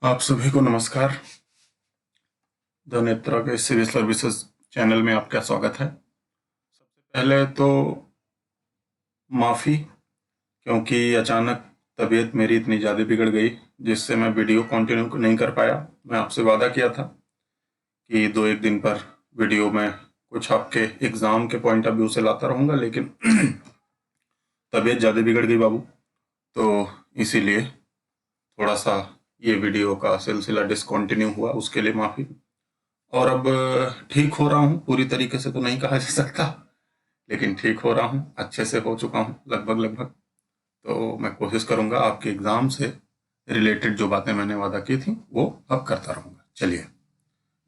आप सभी को नमस्कार। द नेत्रा के सिविल सर्विसेज चैनल में आपका स्वागत है। सबसे पहले तो माफ़ी, क्योंकि अचानक तबीयत मेरी इतनी ज़्यादा बिगड़ गई जिससे मैं वीडियो कंटिन्यू नहीं कर पाया। मैं आपसे वादा किया था कि 2-1 दिन पर वीडियो में कुछ आपके एग्ज़ाम के पॉइंट ऑफ व्यू से लाता रहूँगा, लेकिन तबीयत ज़्यादा बिगड़ गई बाबू, तो इसीलिए थोड़ा सा ये वीडियो का सिलसिला डिसकंटिन्यू हुआ, उसके लिए माफ़ी। और अब ठीक हो रहा हूँ, पूरी तरीके से तो नहीं कहा जा सकता, लेकिन ठीक हो रहा हूँ, अच्छे से हो चुका हूँ लगभग लगभग। तो मैं कोशिश करूँगा आपके एग्ज़ाम से रिलेटेड जो बातें मैंने वादा की थी वो अब करता रहूँगा। चलिए,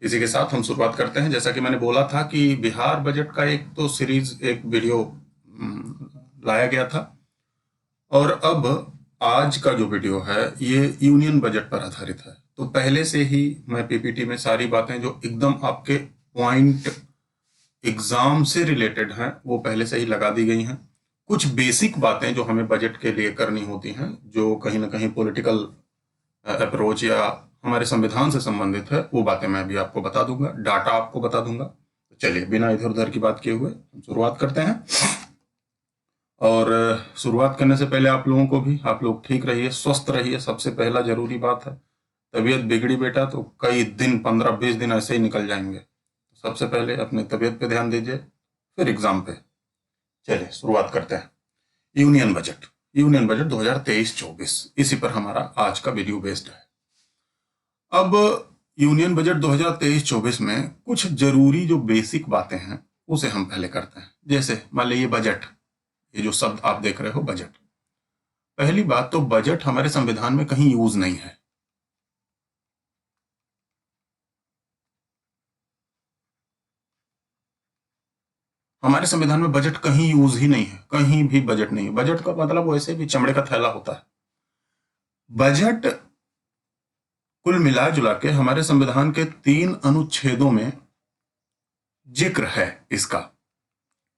इसी के साथ हम शुरुआत करते हैं। जैसा कि मैंने बोला था कि बिहार बजट का एक तो सीरीज, एक वीडियो लाया गया था, और अब आज का जो वीडियो है ये यूनियन बजट पर आधारित है। तो पहले से ही मैं पीपीटी में सारी बातें जो एकदम आपके पॉइंट एग्जाम से रिलेटेड हैं वो पहले से ही लगा दी गई हैं। कुछ बेसिक बातें जो हमें बजट के लिए करनी होती हैं, जो कहीं ना कहीं पॉलिटिकल अप्रोच या हमारे संविधान से संबंधित है, वो बातें मैं भी आपको बता दूंगा, डाटा आपको बता दूंगा। तो चलिए, बिना इधर उधर की बात किए हुए हम शुरुआत करते हैं। और शुरुआत करने से पहले आप लोगों को भी, आप लोग ठीक रहिए, स्वस्थ रहिए, सबसे पहला जरूरी बात है। तबीयत बिगड़ी बेटा तो कई दिन, 15-20 दिन ऐसे ही निकल जाएंगे। तो सबसे पहले अपनी तबीयत पे ध्यान दीजिए, फिर एग्जाम पे। चलिए शुरुआत करते हैं। यूनियन बजट, यूनियन बजट 2023-24, इसी पर हमारा आज का वीडियो बेस्ड है। अब यूनियन बजट 2023-24 में कुछ जरूरी जो बेसिक बातें हैं उसे हम पहले करते हैं। जैसे मान लीजिए बजट, ये जो शब्द आप देख रहे हो बजट, पहली बात तो बजट हमारे संविधान में कहीं यूज नहीं है। हमारे संविधान में बजट कहीं यूज ही नहीं है, कहीं भी बजट नहीं है। बजट का मतलब वैसे भी चमड़े का थैला होता है। बजट कुल मिला जुला के हमारे संविधान के 3 अनुच्छेदों में जिक्र है इसका।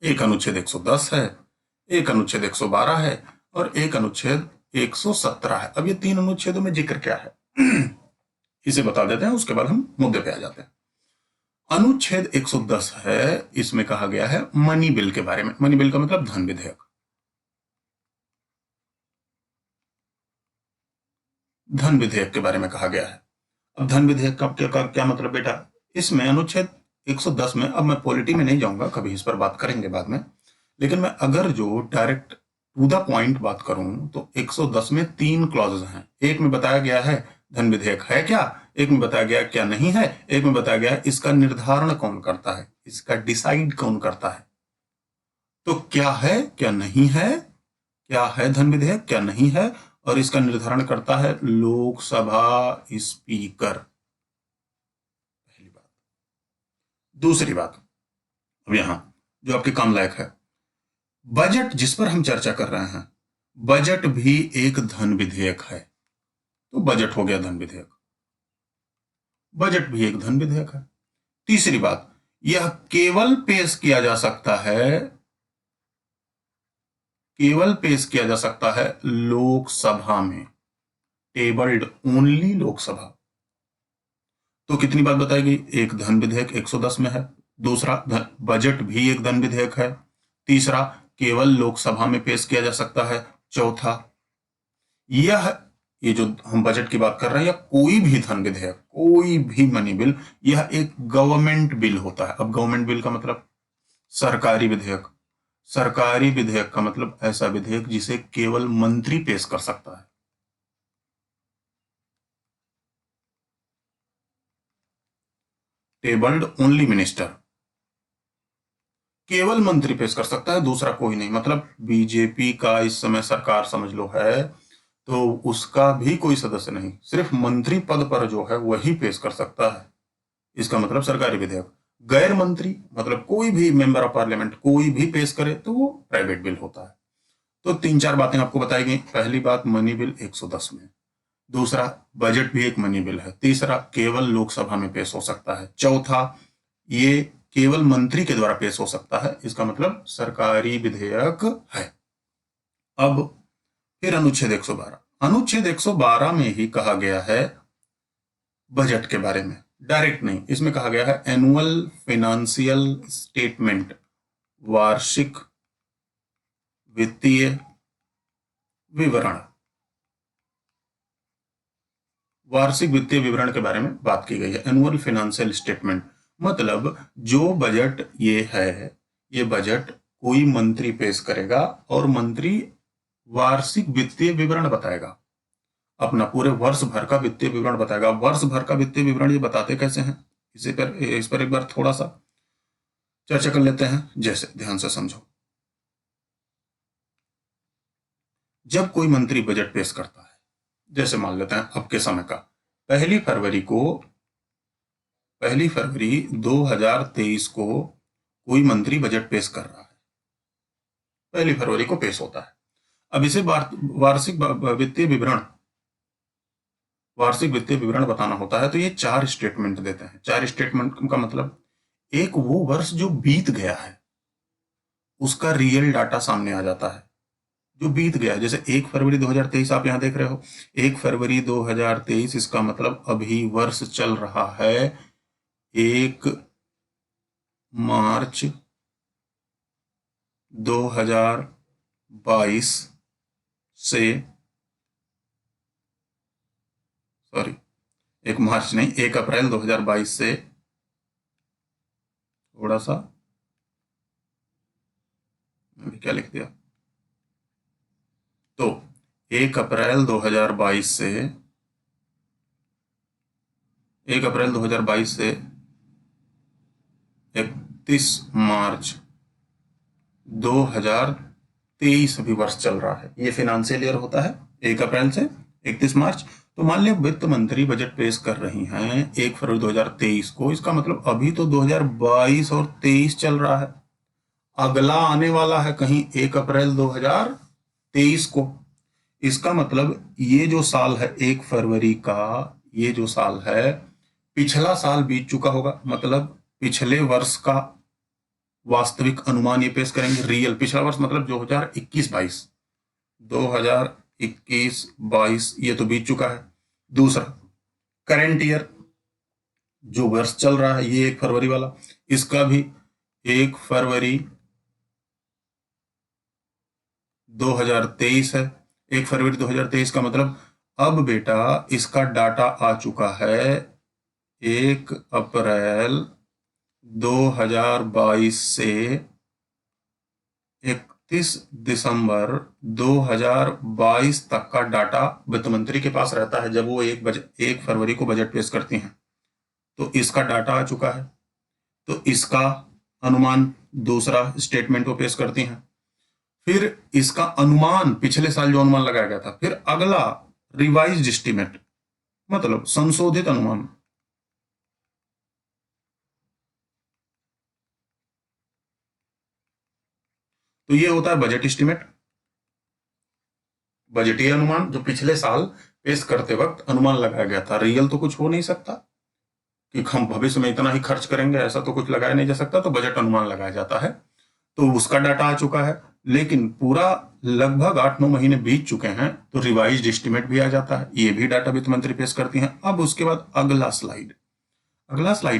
एक अनुच्छेद 110 है, एक अनुच्छेद 112 है, और एक अनुच्छेद 117 है। अब ये 3 अनुच्छेदों में जिक्र क्या है इसे बता देते हैं, उसके बाद हम मुद्दे पे आ जाते हैं। अनुच्छेद 110 है, इसमें कहा गया है मनी बिल के बारे में। मनी बिल का मतलब धन विधेयक। धन विधेयक के बारे में कहा गया है। अब धन विधेयक का क्या मतलब बेटा? इसमें अनुच्छेद 110 में, अब मैं पॉलिटी में नहीं जाऊंगा, कभी इस पर बात करेंगे बाद में, लेकिन मैं अगर जो डायरेक्ट टू द पॉइंट बात करूं तो 110 में 3 क्लॉजेज हैं। एक में बताया गया है धन विधेयक है क्या, एक में बताया गया क्या नहीं है, एक में बताया गया इसका निर्धारण कौन करता है, इसका डिसाइड कौन करता है। तो क्या है क्या नहीं है, क्या है धन विधेयक क्या नहीं है, और इसका निर्धारण करता है लोकसभा स्पीकर। पहली बात। दूसरी बात, अब यहां जो आपके काम लायक है, बजट जिस पर हम चर्चा कर रहे हैं, बजट भी एक धन विधेयक है। तो बजट हो गया धन विधेयक, बजट भी एक धन विधेयक है। तीसरी बात, यह केवल पेश किया जा सकता है, केवल पेश किया जा सकता है लोकसभा में, टेबल्ड ओनली लोकसभा। तो कितनी बात बताई गई? एक धन विधेयक 110 में है, दूसरा बजट भी एक धन विधेयक है, तीसरा केवल लोकसभा में पेश किया जा सकता है, चौथा ये जो हम बजट की बात कर रहे हैं या कोई भी धन विधेयक, कोई भी मनी बिल, यह एक गवर्नमेंट बिल होता है। अब गवर्नमेंट बिल का मतलब सरकारी विधेयक। सरकारी विधेयक का मतलब ऐसा विधेयक जिसे केवल मंत्री पेश कर सकता है। टेबल्ड ओनली मिनिस्टर, केवल मंत्री पेश कर सकता है, दूसरा कोई नहीं। मतलब बीजेपी का इस समय सरकार समझ लो है, तो उसका भी कोई सदस्य नहीं, सिर्फ मंत्री पद पर जो है वही पेश कर सकता है। इसका मतलब सरकारी विधेयक। गैर मंत्री मतलब कोई भी मेंबर ऑफ पार्लियामेंट कोई भी पेश करे तो वो प्राइवेट बिल होता है। तो 3-4 बातें आपको बताई गई। पहली बात, मनी बिल 110 में, दूसरा बजट भी एक मनी बिल है, तीसरा केवल लोकसभा में पेश हो सकता है, चौथा ये केवल मंत्री के द्वारा पेश हो सकता है, इसका मतलब सरकारी विधेयक है। अब फिर अनुच्छेद 112, अनुच्छेद 112 में ही कहा गया है बजट के बारे में, डायरेक्ट नहीं। इसमें कहा गया है एनुअल फाइनेंशियल स्टेटमेंट, वार्षिक वित्तीय विवरण। वार्षिक वित्तीय विवरण के बारे में बात की गई है। एनुअल फाइनेंशियल स्टेटमेंट मतलब जो बजट ये है, ये बजट कोई मंत्री पेश करेगा और मंत्री वार्षिक वित्तीय विवरण बताएगा, अपना पूरे वर्ष भर का वित्तीय विवरण बताएगा। वर्ष भर का वित्तीय विवरण ये बताते कैसे हैं, इस पर एक बार थोड़ा सा चर्चा कर लेते हैं। जैसे ध्यान से समझो, जब कोई मंत्री बजट पेश करता है, जैसे मान लेते हैं अब के समय का, पहली फरवरी 2023 को कोई मंत्री बजट पेश कर रहा है, पहली फरवरी को पेश होता है। अब इसे वार्षिक वित्तीय विवरण बताना होता है, तो ये 4 स्टेटमेंट देते हैं। 4 स्टेटमेंट का मतलब एक वो वर्ष जो बीत गया है उसका रियल डाटा सामने आ जाता है, जो बीत गया। जैसे 1 फरवरी 2023 आप यहां देख रहे हो, 1 फरवरी 2023, इसका मतलब अभी वर्ष चल रहा है 1 मार्च 2022 से, सॉरी 1 मार्च नहीं, 1 अप्रैल 2022 से, थोड़ा सा मैंने क्या लिख दिया, तो 1 अप्रैल 2022 से 31 मार्च 2023 अभी वर्ष चल रहा है। ये फाइनेंशियल ईयर होता है 1 अप्रैल से 31 मार्च। तो मान लिया वित्त मंत्री बजट पेश कर रही हैं 1 फरवरी 2023 को, इसका मतलब अभी तो 2022 और 23 चल रहा है, अगला आने वाला है कहीं 1 अप्रैल 2023 को। इसका मतलब ये जो साल है 1 फरवरी का, ये जो साल है, पिछला साल बीत चुका होगा, मतलब पिछले वर्ष का वास्तविक अनुमान ये पेश करेंगे। रियल पिछला वर्ष मतलब 2021-22, 2021-22 ये तो बीत चुका है। दूसरा करेंट ईयर, जो वर्ष चल रहा है, ये 1 फरवरी वाला, इसका भी 1 फरवरी 2023 है। 1 फरवरी 2023 का मतलब अब बेटा इसका डाटा आ चुका है 1 अप्रैल 2022 से 31 दिसंबर 2022 तक का डाटा वित्त मंत्री के पास रहता है। जब वो 1 फरवरी को बजट पेश करती हैं तो इसका डाटा आ चुका है, तो इसका अनुमान दूसरा स्टेटमेंट को पेश करती हैं। फिर इसका अनुमान, पिछले साल जो अनुमान लगाया गया था, फिर अगला रिवाइज्ड एस्टीमेट मतलब संशोधित अनुमान, तो ये होता है बजट एस्टीमेट, बजटीय अनुमान, जो पिछले साल पेश करते वक्त अनुमान लगाया गया था। रियल तो कुछ हो नहीं सकता कि हम भविष्य में इतना ही खर्च करेंगे, ऐसा तो कुछ लगाया नहीं जा सकता, तो बजट अनुमान लगाया जाता है, तो उसका डाटा आ चुका है। लेकिन पूरा लगभग 8-9 महीने बीत चुके हैं, तो रिवाइज्ड एस्टीमेट भी आ जाता है, ये भी डाटा वित्त मंत्री पेश करती हैं। अब उसके बाद अगला स्लाइड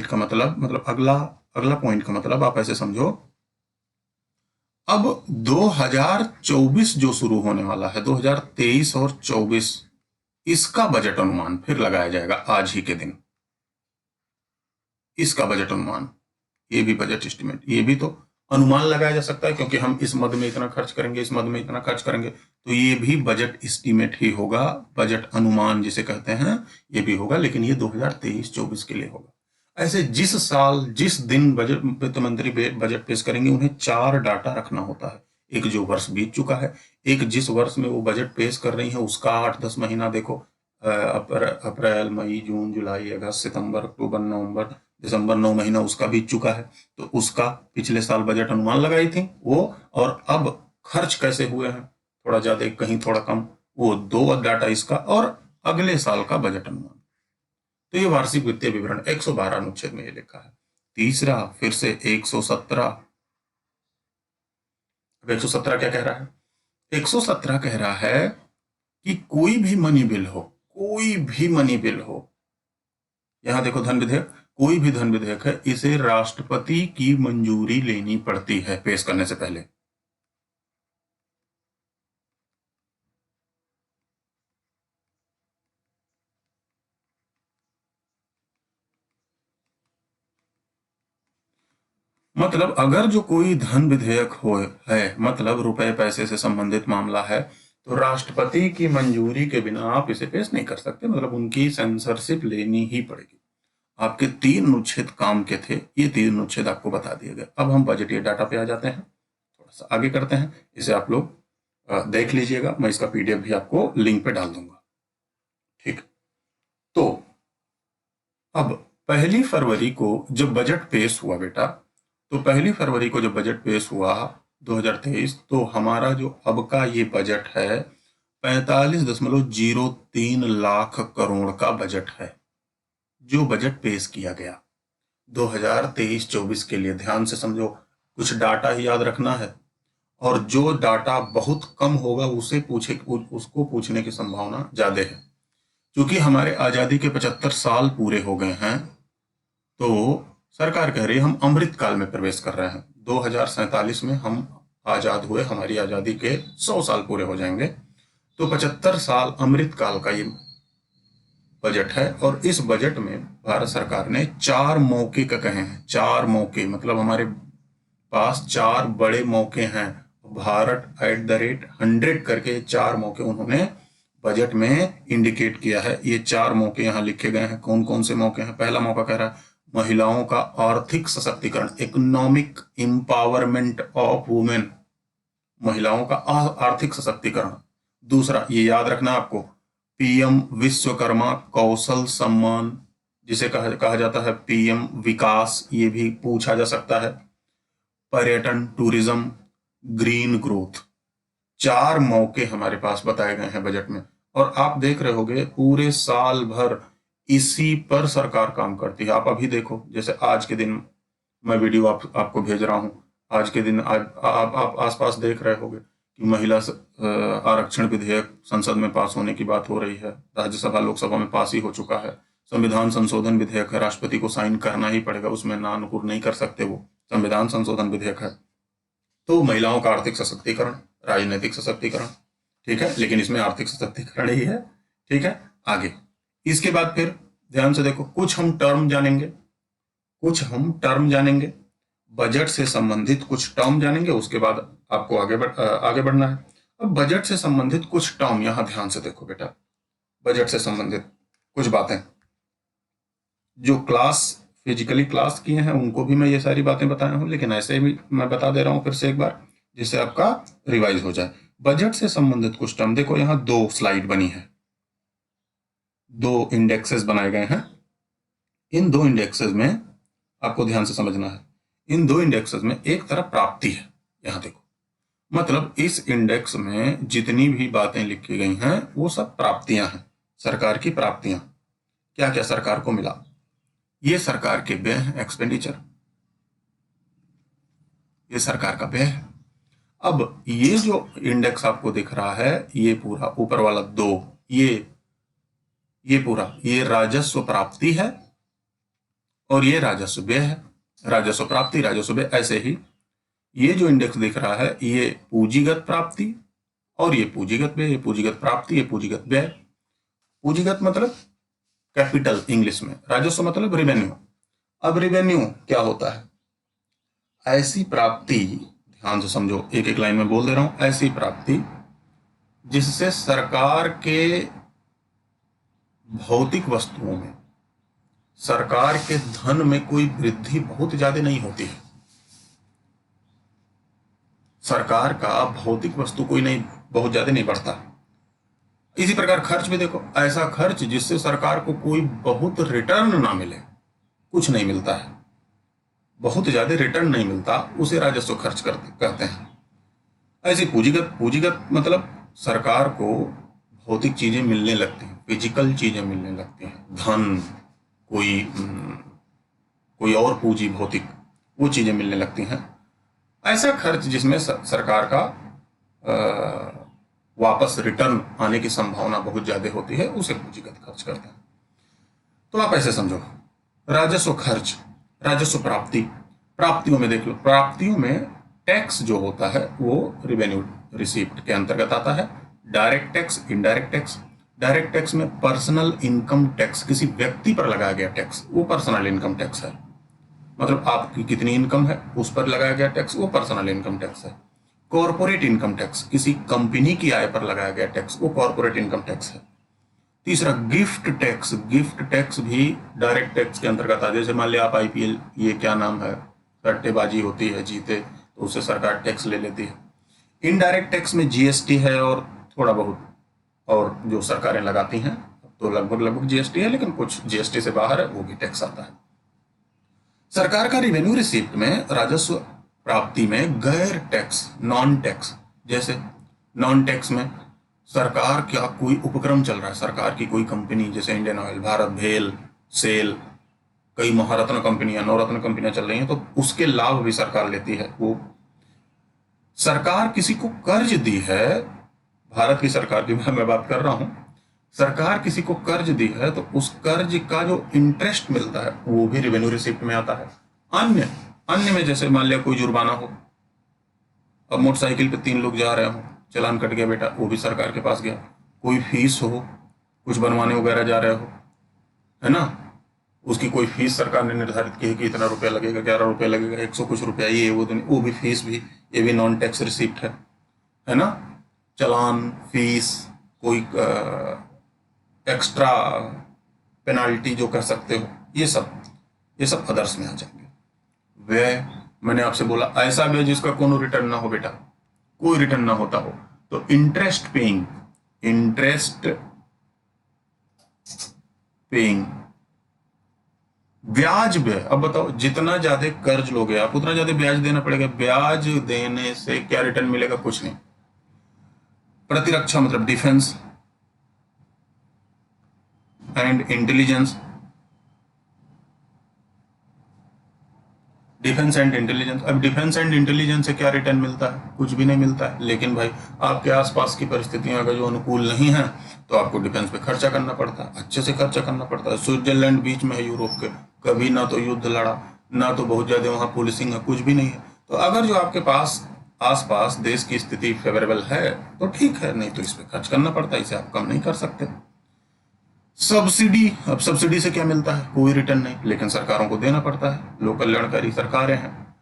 का मतलब अगला पॉइंट का मतलब आप ऐसे समझो, अब 2024 जो शुरू होने वाला है, 2023 और 24, इसका बजट अनुमान फिर लगाया जाएगा आज ही के दिन। इसका बजट अनुमान, ये भी बजट एस्टीमेट, ये भी तो अनुमान लगाया जा सकता है, क्योंकि हम इस मद में इतना खर्च करेंगे, इस मद में इतना खर्च करेंगे, तो ये भी बजट एस्टीमेट ही होगा, बजट अनुमान जिसे कहते हैं, ये भी होगा, लेकिन ये 2023-24 के लिए होगा। ऐसे जिस साल जिस दिन बजट वित्त मंत्री बजट पेश करेंगे, उन्हें 4 डाटा रखना होता है। एक जो वर्ष बीत चुका है, एक जिस वर्ष में वो बजट पेश कर रही है उसका 8-10 महीना देखो, अप्रैल, मई, जून, जुलाई, अगस्त, सितंबर, अक्टूबर, नवंबर, दिसंबर, 9 महीना उसका बीत चुका है, तो उसका पिछले साल बजट अनुमान लगाई थी वो, और अब खर्च कैसे हुए हैं, थोड़ा ज्यादा कहीं थोड़ा कम, वो 2 डाटा इसका, और अगले साल का बजट अनुमान। तो ये वार्षिक वित्तीय विवरण 112 अनुच्छेद में ये लिखा है। तीसरा फिर से 117, अब 117 क्या कह रहा है? 117 कह रहा है कि कोई भी मनी बिल हो, यहां देखो धन विधेयक, कोई भी धन विधेयक है इसे राष्ट्रपति की मंजूरी लेनी पड़ती है पेश करने से पहले। मतलब अगर जो कोई धन विधेयक हो है, मतलब रुपए पैसे से संबंधित मामला है, तो राष्ट्रपति की मंजूरी के बिना आप इसे पेश नहीं कर सकते, मतलब उनकी सेंसरशिप लेनी ही पड़ेगी। आपके 3 अनुच्छेद काम के थे, ये 3 अनुच्छेद आपको बता दिए गए। अब हम बजटीय डाटा पे आ जाते हैं, थोड़ा सा आगे करते हैं, इसे आप लोग देख लीजिएगा, मैं इसका पीडीएफ भी आपको लिंक पे डाल दूंगा। ठीक, तो अब 1 फरवरी को जब बजट पेश हुआ बेटा, तो 1 फरवरी को जब बजट पेश हुआ 2023, तो हमारा जो अब का ये बजट है 45.03 लाख करोड़ का बजट है, जो बजट पेश किया गया 2023-24 के लिए। ध्यान से समझो, कुछ डाटा ही याद रखना है, और जो डाटा बहुत कम होगा उसको पूछने की संभावना ज्यादा है। क्योंकि हमारे आजादी के 75 साल पूरे हो गए हैं, तो सरकार कह रही है हम अमृत काल में प्रवेश कर रहे हैं। 2047 में हम आजाद हुए, हमारी आजादी के 100 साल पूरे हो जाएंगे, तो 75 साल अमृत काल का ये बजट है। और इस बजट में भारत सरकार ने 4 मौके का कहे हैं, 4 मौके, मतलब हमारे पास 4 बड़े मौके हैं। भारत @100 करके 4 मौके उन्होंने बजट में इंडिकेट किया है। ये 4 मौके यहाँ लिखे गए हैं। कौन कौन से मौके हैं? पहला मौका कह रहा है महिलाओं का आर्थिक सशक्तिकरण, इकोनॉमिक एम्पावरमेंट ऑफ वुमेन, महिलाओं का आर्थिक सशक्तिकरण। दूसरा, ये याद रखना आपको, पीएम विश्वकर्मा कौशल सम्मान, जिसे कहा जाता है पीएम विकास, ये भी पूछा जा सकता है। पर्यटन, टूरिज्म, ग्रीन ग्रोथ, 4 मौके हमारे पास बताए गए हैं बजट में। और आप देख रहे होंगे पूरे साल भर इसी पर सरकार काम करती है। आप अभी देखो, जैसे आज के दिन मैं वीडियो आपको भेज रहा हूं, आज के दिन आज आप आसपास देख रहे होंगे कि महिला आरक्षण विधेयक संसद में पास होने की बात हो रही है। राज्यसभा लोकसभा में पास ही हो चुका है। संविधान संशोधन विधेयक है, राष्ट्रपति को साइन करना ही पड़ेगा, उसमें ना नुकुर नहीं कर सकते, वो संविधान संशोधन विधेयक है। तो महिलाओं का आर्थिक सशक्तिकरण, राजनीतिक सशक्तिकरण, ठीक है, लेकिन इसमें आर्थिक सशक्तिकरण ही है। ठीक है, आगे इसके बाद फिर ध्यान से देखो, कुछ हम टर्म जानेंगे, बजट से संबंधित कुछ टर्म जानेंगे, उसके बाद आपको आगे बढ़ना है। अब बजट से संबंधित कुछ टर्म, यहां ध्यान से देखो बेटा, बजट से संबंधित कुछ बातें जो फिजिकली क्लास किए हैं उनको भी मैं ये सारी बातें बताया हूं, लेकिन ऐसे भी मैं बता दे रहा हूं फिर से एक बार, जिससे आपका रिवाइज हो जाए। बजट से संबंधित कुछ टर्म देखो, यहां 2 स्लाइड बनी है, 2 इंडेक्सेस बनाए गए हैं। इन 2 इंडेक्सेस में आपको ध्यान से समझना है, इन 2 इंडेक्सेस में एक तरफ प्राप्ति है, यहां देखो, मतलब इस इंडेक्स में जितनी भी बातें लिखी गई हैं वो सब प्राप्तियां हैं, सरकार की प्राप्तियां। क्या क्या सरकार को मिला, ये सरकार के व्यय हैं, एक्सपेंडिचर, ये सरकार का व्यय है। अब ये जो इंडेक्स आपको दिख रहा है, ये पूरा ऊपर वाला 2, ये पूरा, ये राजस्व प्राप्ति है और ये राजस्व व्यय है। राजस्व प्राप्ति, राजस्व व्यय, ऐसे ही ये जो इंडेक्स दिख रहा है, ये पूंजीगत प्राप्ति और ये पूंजीगत व्यय, ये पूंजीगत प्राप्ति, ये पूंजीगत व्यय। पूंजीगत मतलब कैपिटल इंग्लिश में, राजस्व मतलब रेवेन्यू। अब रेवेन्यू क्या होता है? ऐसी प्राप्ति, ध्यान से समझो, एक एक लाइन में बोल दे रहा हूं, ऐसी प्राप्ति जिससे सरकार के भौतिक वस्तुओं में, सरकार के धन में कोई वृद्धि बहुत ज्यादा नहीं होती है। सरकार का भौतिक वस्तु कोई नहीं, बहुत ज्यादा नहीं बढ़ता। इसी प्रकार खर्च में देखो, ऐसा खर्च जिससे सरकार को कोई बहुत रिटर्न ना मिले, कुछ नहीं मिलता है, बहुत ज्यादा रिटर्न नहीं मिलता, उसे राजस्व खर्च कहते हैं। ऐसे पूंजीगत मतलब सरकार को भौतिक चीजें मिलने लगती हैं, फिजिकल चीजें मिलने लगती हैं, धन, कोई और पूंजी भौतिक, वो चीजें मिलने लगती हैं। ऐसा खर्च जिसमें सरकार का वापस रिटर्न आने की संभावना बहुत ज्यादा होती है, उसे पूंजीगत खर्च करते हैं। तो आप ऐसे समझो, राजस्व खर्च, राजस्व प्राप्ति, प्राप्तियों में देख लो, प्राप्तियों में टैक्स जो होता है वो रेवेन्यू रिसीप्ट के अंतर्गत आता है। Direct tax, indirect tax. Direct tax में पर्सनल इनकम टैक्स, किसी व्यक्ति पर लगाया गया टैक्स, वो पर्सनल इनकम टैक्स है। मतलब आपकी कितनी इनकम है उस पर लगाया गया टैक्स, वो पर्सनल इनकम टैक्स है। कॉर्पोरेट इनकम टैक्स, किसी कंपनी की आय पर लगाया गया टैक्स, वो कॉर्पोरेट इनकम टैक्स है। तीसरा गिफ्ट टैक्स, गिफ्ट टैक्स भी डायरेक्ट टैक्स के अंतर्गत आता है। जैसे मान लिया आप आईपीएल, ये क्या नाम है, सट्टेबाजी होती है, जीते तो उससे सरकार टैक्स ले लेती है। इनडायरेक्ट टैक्स में जीएसटी है और थोड़ा बहुत और जो सरकारें लगाती हैं, तो लगभग जीएसटी है, लेकिन कुछ जीएसटी से बाहर है, वो भी टैक्स आता है। सरकार का रेवेन्यू रिसीप्ट में, राजस्व प्राप्ति में गैर टैक्स, नॉन टैक्स, जैसे नॉन टैक्स में सरकार क्या कोई उपक्रम चल रहा है, सरकार की कोई कंपनी, जैसे इंडियन ऑयल, भारत भेल, सेल, कई महारत्न कंपनियां, नवरत्न कंपनियां चल रही हैं, तो उसके लाभ भी सरकार लेती है। वो सरकार किसी को कर्ज दी है, भारत की सरकार की मैं बात कर रहा हूं, सरकार किसी को कर्ज दी है तो उस कर्ज का जो इंटरेस्ट मिलता है वो भी रेवेन्यू रिसिप्ट में आता है। अन्य अन्य में जैसे मान लिया कोई जुर्माना हो, अब मोटरसाइकिल पे 3 लोग जा रहे हो, चालान कट गया बेटा, वो भी सरकार के पास गया। कोई फीस हो, कुछ बनवाने वगैरह जा रहे हो, है ना, उसकी कोई फीस सरकार ने निर्धारित की है कि इतना रुपया लगेगा, 11 रुपया लगेगा, 100 कुछ रुपया, ये वो भी फीस भी, ये भी नॉन टैक्स रिसिप्ट है ना। चालान, फीस, कोई एक्स्ट्रा पेनाल्टी जो कर सकते हो, ये सब अदर्स में आ जाएंगे। व्यय, मैंने आपसे बोला ऐसा व्यय जिसका कोनो रिटर्न ना हो बेटा, कोई रिटर्न ना होता हो, तो इंटरेस्ट पेइंग ब्याज व्यय। अब बताओ, जितना ज्यादा कर्ज लोगे आप उतना ज्यादा ब्याज देना पड़ेगा। ब्याज देने से क्या रिटर्न मिलेगा? कुछ नहीं। प्रतिरक्षा मतलब defence and intelligence, defence and intelligence. अब डिफेंस एंड इंटेलिजेंस से क्या रिटर्न मिलता है? कुछ भी नहीं मिलता है। लेकिन भाई आपके आसपास की परिस्थितियां अगर जो अनुकूल नहीं है तो आपको डिफेंस पे खर्चा करना पड़ता है, अच्छे से खर्चा करना पड़ता है। स्विट्जरलैंड बीच में है यूरोप के, कभी ना तो युद्ध लड़ा, ना तो बहुत ज्यादा वहां पुलिसिंग है, कुछ भी नहीं है। तो अगर जो आपके पास आसपास देश की स्थिति फेवरेबल है तो ठीक है, नहीं तो इस पे खर्च करना पड़ता है, इसे आप कम नहीं कर सकते। सब्सिडी, अब सब्सिडी से क्या मिलता है? कोई रिटर्न नहीं, लेकिन सरकारों को देना पड़ता है। लोक कल्याणकारी सरकारें हैं,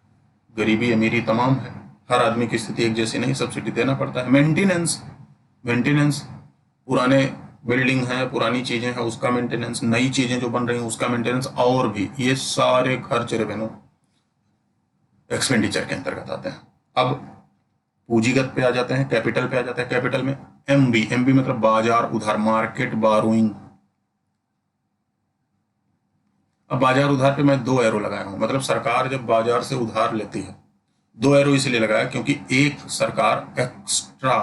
गरीबी अमीरी तमाम है, हर आदमी की स्थिति एक जैसी नहीं, सब्सिडी देना पड़ता है। मेंटेनेंस, पुराने बिल्डिंग है, पुरानी चीजें हैं, उसका मेंटेनेंस, नई चीजें जो बन रही हैं उसका मेंटेनेंस, और भी ये सारे खर्च रेवेन्यू एक्सपेंडिचर के अंतर्गत आते हैं। अब पूंजीगत पे आ जाते हैं, कैपिटल पे आ जाते हैं। कैपिटल में एमबी मतलब बाजार उधार, मार्केट बारोइंग। अब बाजार उधार पे मैं 2 एरो लगाया हूं, मतलब सरकार जब बाजार से उधार लेती है, 2 एरो इसलिए लगाया क्योंकि एक सरकार एक्स्ट्रा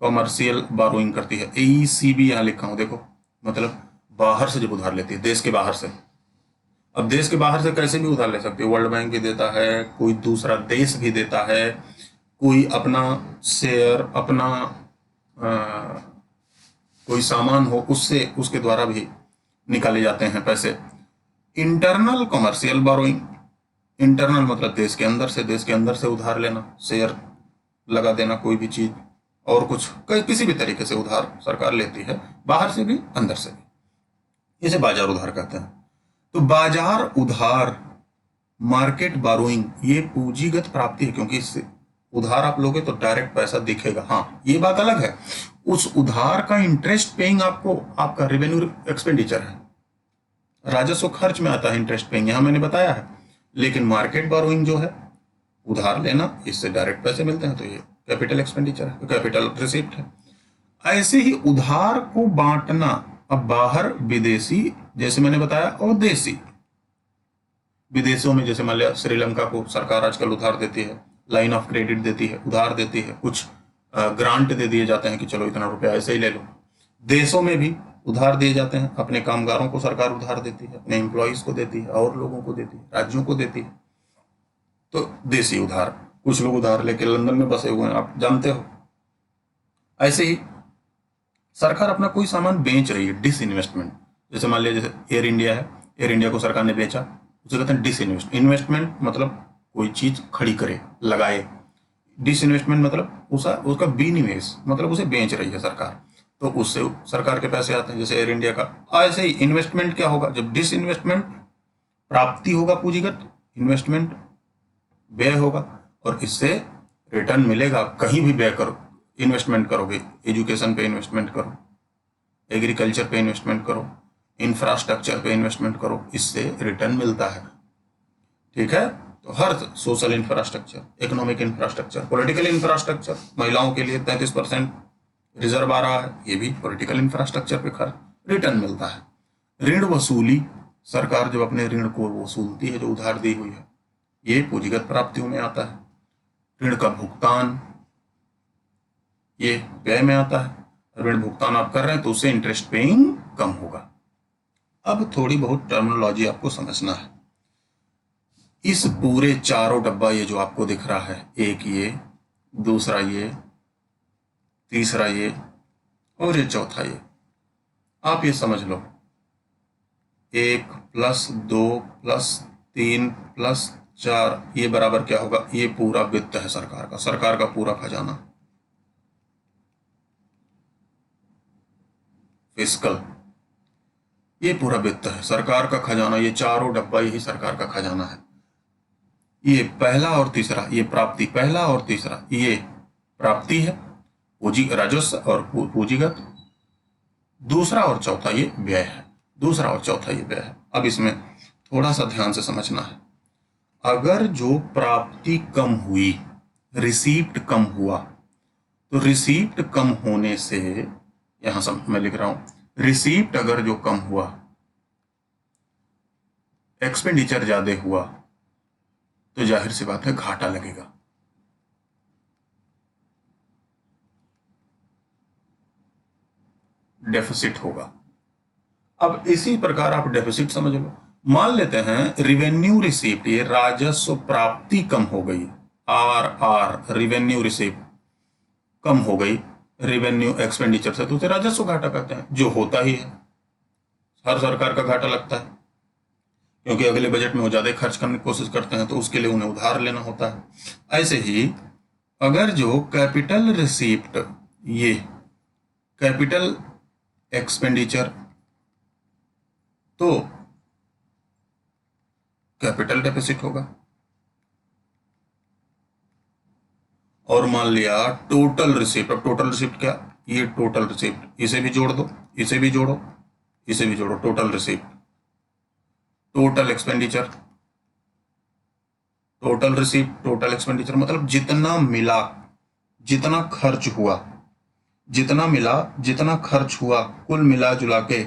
कॉमर्शियल बारोइंग करती है, ECB यहां लिखा हूं, देखो, मतलब बाहर से जब उधार लेती है, देश के बाहर से। अब देश के बाहर से कैसे भी उधार ले सकती है, वर्ल्ड बैंक भी देता है, कोई दूसरा देश भी देता है, कोई अपना शेयर, अपना कोई सामान हो उससे, उसके द्वारा भी निकाले जाते हैं पैसे। इंटरनल कॉमर्शियल बारोइंग, इंटरनल मतलब देश के अंदर से उधार लेना, शेयर लगा देना, कोई भी चीज और कुछ, किसी भी तरीके से उधार सरकार लेती है, बाहर से भी अंदर से भी, इसे बाजार उधार कहते हैं। तो बाजार उधार, मार्केट बारोइंग, ये पूंजीगत प्राप्ति है, क्योंकि इससे उधार आप लोगे तो डायरेक्ट पैसा दिखेगा। हाँ, ये बात अलग है, उस उधार का इंटरेस्ट पेइंग आपको, आपका रेवेन्यू एक्सपेंडिचर है, राजस्व खर्च में आता है इंटरेस्ट पेइंग, यहां मैंने बताया है। लेकिन मार्केट बारोइंग जो है, उधार लेना, इससे डायरेक्ट पैसे मिलते हैं, तो ये कैपिटल एक्सपेंडिचर है, कैपिटल रिसिप्ट है। ऐसे ही उधार को बांटना, अब बाहर विदेशी, जैसे मैंने बताया, और देशी। विदेशों में जैसे मान लिया श्रीलंका को सरकार आजकल उधार देती है, लाइन ऑफ क्रेडिट देती है, उधार देती है, कुछ ग्रांट दे दिए जाते हैं कि चलो इतना रुपया ऐसे ही ले लो। देशों में भी उधार दिए जाते हैं, अपने कामगारों को सरकार उधार देती है, अपने एम्प्लॉइज को देती है, और लोगों को देती है, राज्यों को देती है। तो देशी उधार, कुछ लोग उधार लेके लंदन में बसे हुए हैं, आप जानते हो। ऐसे ही सरकार अपना कोई सामान बेच रही है, डिसइन्वेस्टमेंट, जैसे मान लिया जैसे एयर इंडिया है, एयर इंडिया को सरकार ने बेचा, उसे कहते हैं डिसइन्वेस्ट। इन्वेस्टमेंट मतलब कोई चीज खड़ी करे, लगाए। डिसइन्वेस्टमेंट मतलब उसका विनिवेश, मतलब उसे बेच रही है सरकार, तो उससे सरकार के पैसे आते हैं, जैसे एयर इंडिया का। ऐसे ही इन्वेस्टमेंट क्या होगा, जब डिसइन्वेस्टमेंट प्राप्ति होगा पूंजीगत, इन्वेस्टमेंट व्यय होगा, और इससे रिटर्न मिलेगा। कहीं भी व्यय करो, इन्वेस्टमेंट करोगे, एजुकेशन पे इन्वेस्टमेंट करो, एग्रीकल्चर पे इन्वेस्टमेंट करो, इंफ्रास्ट्रक्चर पे इन्वेस्टमेंट करो, इससे रिटर्न मिलता है। ठीक है, तो हर social infrastructure, economic infrastructure, political infrastructure, महिलाओं के लिए 33% रिजर्व आ रहा है, ये भी पॉलिटिकल इंफ्रास्ट्रक्चर पे खर्च रिटर्न मिलता है। ऋण वसूली, सरकार जब अपने ऋण को वसूलती है जो उधार दी हुई है, ये पूंजीगत प्राप्तियों में आता है। ऋण का भुगतान, ये व्यय में आता है। ऋण भुगतान आप कर रहे हैं तो उससे इंटरेस्ट पेइंग कम होगा। अब थोड़ी बहुत टर्मिनोलॉजी आपको समझना है। इस पूरे चारों डब्बा, ये जो आपको दिख रहा है, एक ये, दूसरा ये, तीसरा ये, और ये चौथा ये, आप ये समझ लो 1 + 2 + 3 + 4, ये बराबर क्या होगा, ये पूरा वित्त है सरकार का पूरा खजाना, फिस्कल, ये पूरा वित्त है सरकार का खजाना। ये चारों डब्बा यही सरकार का खजाना है। ये पहला और तीसरा, ये प्राप्ति, पहला और तीसरा ये प्राप्ति है, पूंजी राजस्व और पूंजीगत। दूसरा और चौथा ये व्यय है, दूसरा और चौथा ये व्यय है। अब इसमें थोड़ा सा ध्यान से समझना है। अगर जो प्राप्ति कम हुई, रिसीप्ट कम हुआ, तो रिसीप्ट कम होने से, यहां से मैं लिख रहा हूं, रिसीप्ट अगर जो कम हुआ, एक्सपेंडिचर ज्यादा हुआ, तो जाहिर सी बात है घाटा लगेगा। डेफिसिट होगा। अब इसी प्रकार आप डेफिसिट समझ लो। मान लेते हैं रिवेन्यू रिसीप्ट, ये राजस्व प्राप्ति कम हो गई, आर रिवेन्यू रिसीप्ट कम हो गई रिवेन्यू एक्सपेंडिचर से, तो उसे राजस्व घाटा कहते हैं, जो होता ही है। हर सरकार का घाटा लगता है, क्योंकि अगले बजट में वो ज्यादा खर्च करने की कोशिश करते हैं, तो उसके लिए उन्हें उधार लेना होता है। ऐसे ही अगर जो कैपिटल रिसीप्ट, ये कैपिटल एक्सपेंडिचर, तो कैपिटल डेफिसिट होगा। और मान लिया टोटल रिसिप्ट, अब टोटल रिसिप्ट क्या, ये टोटल रिसिप्ट, इसे भी जोड़ दो, इसे भी जोड़ो, इसे भी जोड़ो, total receipt, total expenditure, total receipt, total expenditure, मतलब जितना मिला, जितना खर्च हुआ, जितना मिला, जितना खर्च हुआ, कुल मिला जुला के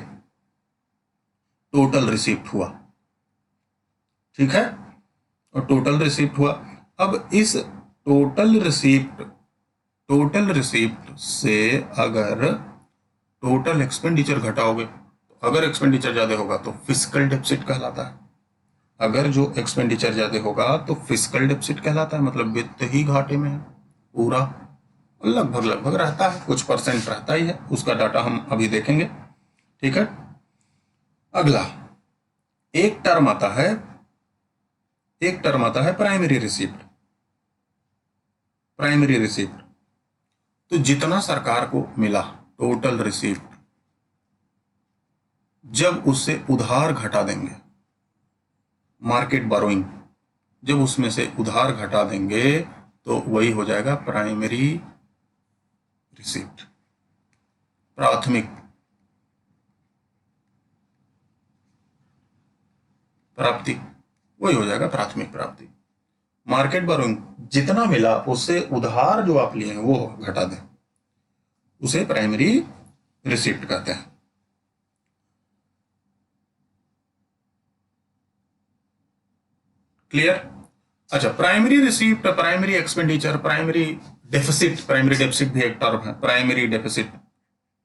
टोटल रिसिप्ट हुआ। ठीक है, और टोटल रिसिप्ट हुआ। अब इस टोटल रिसिप्ट से अगर टोटल एक्सपेंडिचर घटाओगे, अगर एक्सपेंडिचर ज्यादा होगा तो फिस्कल डेफिसिट कहलाता है। अगर जो एक्सपेंडिचर ज्यादा होगा तो फिस्कल डेफिसिट कहलाता है, मतलब वित्त ही घाटे में है पूरा, लगभग रहता है, कुछ परसेंट रहता ही है, उसका डाटा हम अभी देखेंगे। ठीक है, अगला एक टर्म आता है प्राइमरी रिसिप्ट। प्राइमरी रिसिप्ट, तो जितना सरकार को मिला टोटल रिसिप्ट, जब उससे उधार घटा देंगे, मार्केट बोरोइंग, जब उसमें से उधार घटा देंगे तो वही हो जाएगा प्राइमरी रिसिप्ट, प्राथमिक प्राप्ति, वही हो जाएगा प्राथमिक प्राप्ति। मार्केट बोरोइंग, जितना मिला उससे उधार जो आप लिए हैं वो घटा दें, उसे प्राइमरी रिसिप्ट कहते हैं। क्लियर? अच्छा, primary receipt, primary expenditure, primary deficit भी एक टर्म है, प्राइमरी डेफिसिट,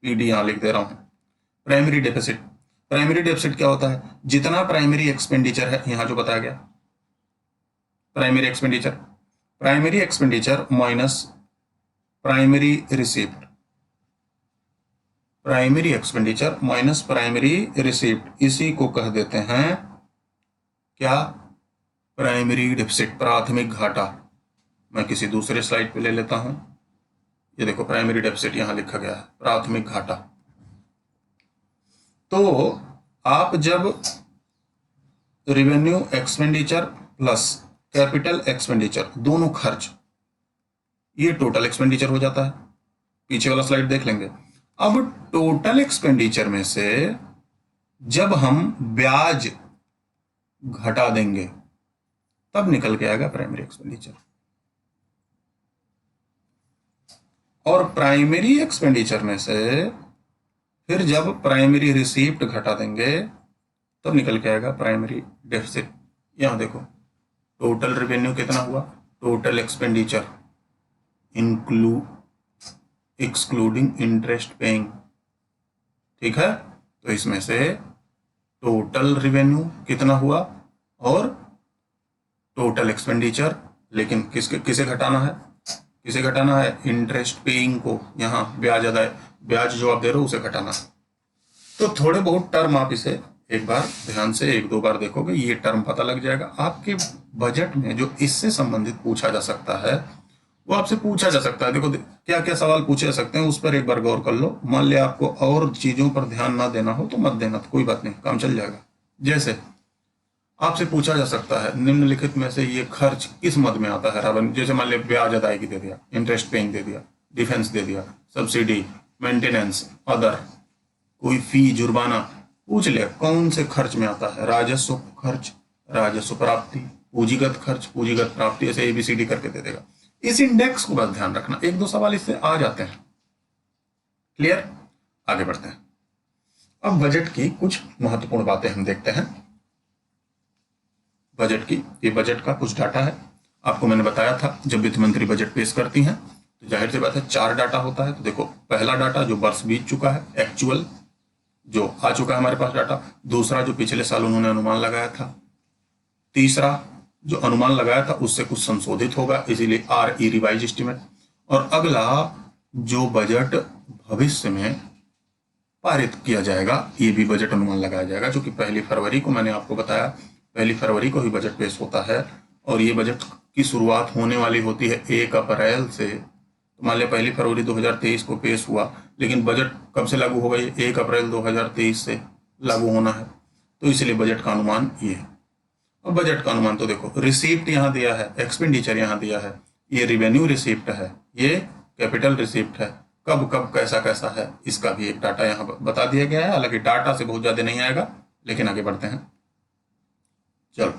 पीडी यहां लिख दे रहा हूं। प्राइमरी डेफिसिट क्या होता है, जितना प्राइमरी एक्सपेंडिचर है, यहां जो बताया गया primary expenditure minus primary primary expenditure minus primary receipt, इसी को कह देते हैं क्या, प्राइमरी डिफिसिट, प्राथमिक घाटा। मैं किसी दूसरे स्लाइड पे ले लेता हूं, ये देखो प्राइमरी डेफिसिट यहां लिखा गया है, प्राथमिक घाटा। तो आप जब revenue expenditure plus capital expenditure दोनों खर्च, ये टोटल एक्सपेंडिचर हो जाता है, पीछे वाला स्लाइड देख लेंगे। अब टोटल एक्सपेंडिचर में से जब हम ब्याज घटा देंगे तब निकल के आएगा प्राइमरी एक्सपेंडिचर। और प्राइमरी एक्सपेंडिचर में से फिर जब प्राइमरी रिसीप्ट घटा देंगे तब निकल के आएगा प्राइमरी डेफिसिट। यहां देखो टोटल रेवेन्यू कितना हुआ, total expenditure excluding interest paying, ठीक है। तो इसमें से टोटल रेवेन्यू कितना हुआ और टोटल एक्सपेंडिचर, लेकिन किसे घटाना है, किसे घटाना है, इंटरेस्ट पेइंग को, यहाँ ब्याज अदाय, ब्याज जो आप दे रहे हो उसे घटाना है। तो थोड़े बहुत टर्म आप इसे एक बार ध्यान से एक दो बार देखोगे, ये टर्म पता लग जाएगा। आपके बजट में जो इससे संबंधित पूछा जा सकता है वो आपसे पूछा जा सकता है। देखो क्या क्या सवाल पूछे जा सकते हैं, उस पर एक बार गौर कर लो। मान लिया आपको और चीजों पर ध्यान ना देना हो तो मत देना, तो कोई बात नहीं, काम चल जाएगा। जैसे आपसे पूछा जा सकता है निम्नलिखित में से ये खर्च किस मद में आता है रावण, जैसे मान लिया ब्याज अदायगी दे दिया, इंटरेस्ट पेइंग दे दिया, डिफेंस दे दिया, सब्सिडी, मेंटेनेंस, अदर, कोई फी, जुर्माना, पूछ लिया कौन से खर्च में आता है, राजस्व खर्च, राजस्व प्राप्ति, पूंजीगत खर्च, पूंजीगत प्राप्ति, ऐसे एबीसीडी करके दे देगा। इस इंडेक्स को बस ध्यान रखना, एक दो सवाल इससे आ जाते हैं। क्लियर, आगे बढ़ते हैं। अब बजट की कुछ महत्वपूर्ण बातें हम देखते हैं। बजट की, ये बजट का कुछ डाटा है। आपको मैंने बताया था जब वित्त मंत्री बजट पेश करती हैं तो जाहिर सी बात है 4 डाटा होता है। तो देखो पहला डाटा जो वर्ष बीत चुका है, एक्चुअल जो आ चुका है हमारे पास डाटा, दूसरा जो पिछले साल उन्होंने अनुमान लगाया था, तीसरा जो अनुमान लगाया था उससे कुछ संशोधित होगा, इसीलिए RE रिवाइज एस्टिमेट, और अगला जो बजट भविष्य में पारित किया जाएगा ये भी बजट अनुमान लगाया जाएगा, जो कि 1 फरवरी को, मैंने आपको बताया 1 फरवरी को ही बजट पेश होता है। और ये बजट की शुरुआत होने वाली होती है 1 अप्रैल से। तो मान लिया 1 फरवरी 2023 को पेश हुआ, लेकिन बजट कब से लागू होगा, ये 1 अप्रैल 2023 से लागू होना है। तो इसलिए बजट का अनुमान ये है। अब बजट का अनुमान तो देखो, रिसीप्ट यहाँ दिया है, एक्सपेंडिचर यहाँ दिया है, ये रिवेन्यू रिसीप्ट है, ये कैपिटल रिसीप्ट है, कब कब कैसा कैसा है इसका भी एक डाटा यहाँ बता दिया गया है। हालांकि डाटा से बहुत ज्यादा नहीं आएगा, लेकिन आगे बढ़ते हैं। चलो,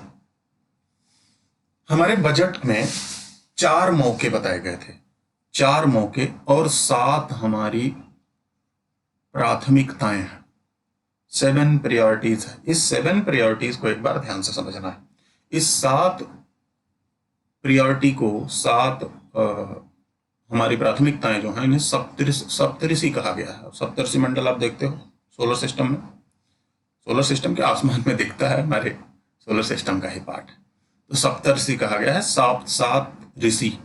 हमारे बजट में 4 मौके बताए गए थे, 4 मौके और 7 हमारी प्राथमिकताएं हैं, 7 प्रायोरिटीज है। इस 7 प्रायोरिटीज को एक बार ध्यान से समझना है। इस 7 प्रायोरिटी को, 7 हमारी प्राथमिकताएं जो हैं, इन्हें सप्तऋषि कहा गया है। सप्तऋषि मंडल आप देखते हो सोलर सिस्टम में, सोलर सिस्टम के आसमान में दिखता है, हमारे सोलर सिस्टम का ही पार्ट है। तो सप्तऋषि कहा गया है, 7 ऋषि।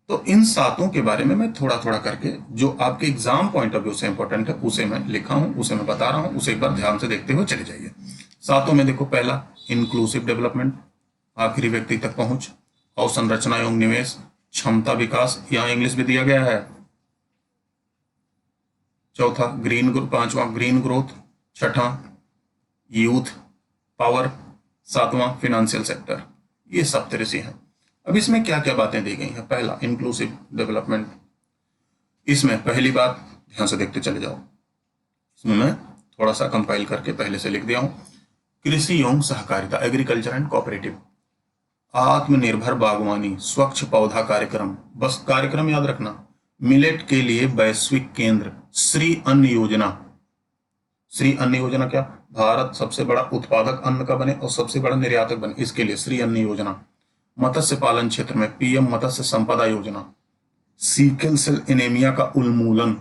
तो इन 7 के बारे में मैं थोड़ा थोड़ा करके, जो आपके एग्जाम पॉइंट ऑफ व्यू से इंपॉर्टेंट है उसे मैं लिखा हूं, उसे मैं बता रहा हूं, उसे एक बार ध्यान से देखते हुए चले जाइए। 7 में देखो, पहला इंक्लूसिव डेवलपमेंट, आखिरी व्यक्ति तक पहुंच, अवसंरचना एवं निवेश, क्षमता विकास, यहां इंग्लिश में दिया गया है। चौथा पांचवा ग्रीन ग्रोथ, छठा यूथ पावर, 7वां फिनेंशियल सेक्टर। ये सप्तऋषि हैं। अब इसमें क्या क्या बातें दी गई हैं। पहला इंक्लूसिव डेवलपमेंट, इसमें पहली बात ध्यान से देखते चले जाओ, इसमें मैं थोड़ा सा कंपाइल करके पहले से लिख दिया हूं। कृषि एवं सहकारिता, एग्रीकल्चर एंड कोऑपरेटिव, आत्मनिर्भर बागवानी, स्वच्छ पौधा कार्यक्रम, बस कार्यक्रम याद रखना, मिलेट के लिए वैश्विक केंद्र, श्री अन्न योजना। श्री अन्न योजना क्या, भारत सबसे बड़ा उत्पादक अन्न का बने और सबसे बड़ा निर्यातक बने, इसके लिए श्री अन्न योजना। मत्स्य पालन क्षेत्र में PM मत्स्य संपदा योजना, सीकल सेल एनीमिया का उन्मूलन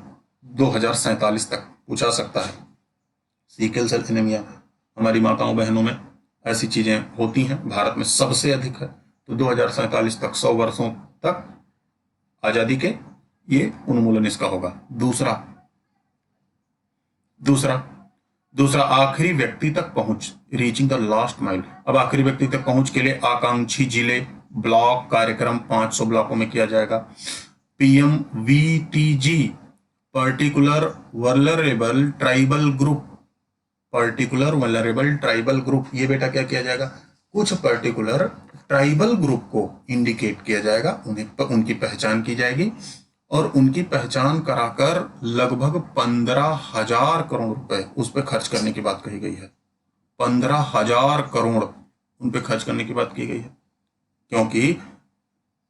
2047 तक पूछा सकता है। सीकल सेल एनीमिया, हमारी माताओं बहनों में ऐसी चीजें होती हैं, भारत में सबसे अधिक है। तो 2047 तक, 100 वर्षों तक आजादी के, ये उन्मूलन इसका होगा। दूसरा दूसरा दूसरा आखिरी व्यक्ति तक पहुंच, रीचिंग द लास्ट माइल। अब आखिरी व्यक्ति तक पहुंच के लिए आकांक्षी जिले ब्लॉक कार्यक्रम 500 ब्लॉकों में किया जाएगा। PMVTG, particular vulnerable tribal group, particular vulnerable tribal group, ये बेटा क्या किया जाएगा, कुछ पर्टिकुलर ट्राइबल ग्रुप को इंडिकेट किया जाएगा, उन्हें उनकी पहचान की जाएगी और उनकी पहचान कराकर लगभग 15,000 करोड़ रुपए उस पर खर्च करने की बात कही गई है। 15,000 करोड़ उन पर खर्च करने की बात की गई है, क्योंकि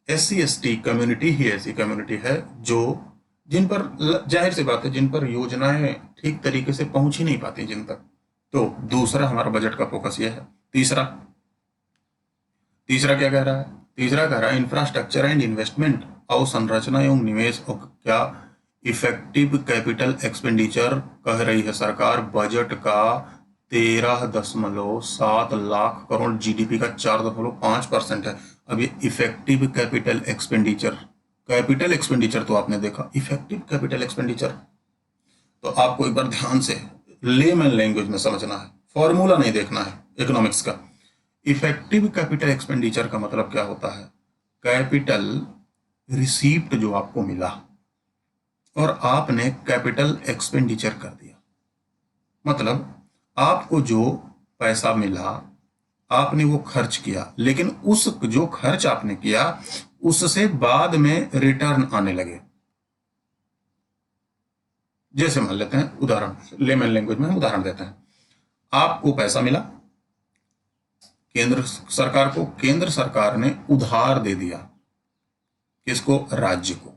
SC/ST कम्युनिटी ही ऐसी कम्युनिटी है जो जिन पर जाहिर सी बात है जिन पर योजनाएं ठीक तरीके से पहुंच ही नहीं पाती जिन तक। तो दूसरा हमारा बजट का फोकस यह है। तीसरा क्या कह रहा है, तीसरा कह रहा है इंफ्रास्ट्रक्चर एंड इन्वेस्टमेंट, अवसंरचना एवं निवेश। और क्या इफेक्टिव कैपिटल एक्सपेंडिचर कह रही है सरकार, बजट का 13.7 लाख करोड़, GDP का 4.5% है। अब ये effective capital expenditure, capital expenditure तो आपने देखा, इफेक्टिव कैपिटल एक्सपेंडिचर तो आपको एक बार ध्यान से लेमन लैंग्वेज में समझना है, फॉर्मूला नहीं देखना है इकोनॉमिक्स का। इफेक्टिव कैपिटल एक्सपेंडिचर का मतलब क्या होता है, कैपिटल रिसीप्ट जो आपको मिला और आपने कैपिटल एक्सपेंडिचर कर दिया, मतलब आपको जो पैसा मिला आपने वो खर्च किया, लेकिन उस जो खर्च आपने किया उससे बाद में रिटर्न आने लगे। जैसे मान लेते हैं उदाहरण, लेमन लैंग्वेज में हम उदाहरण देते हैं, आपको पैसा मिला केंद्र सरकार को, केंद्र सरकार ने उधार दे दिया, किसको, राज्य को,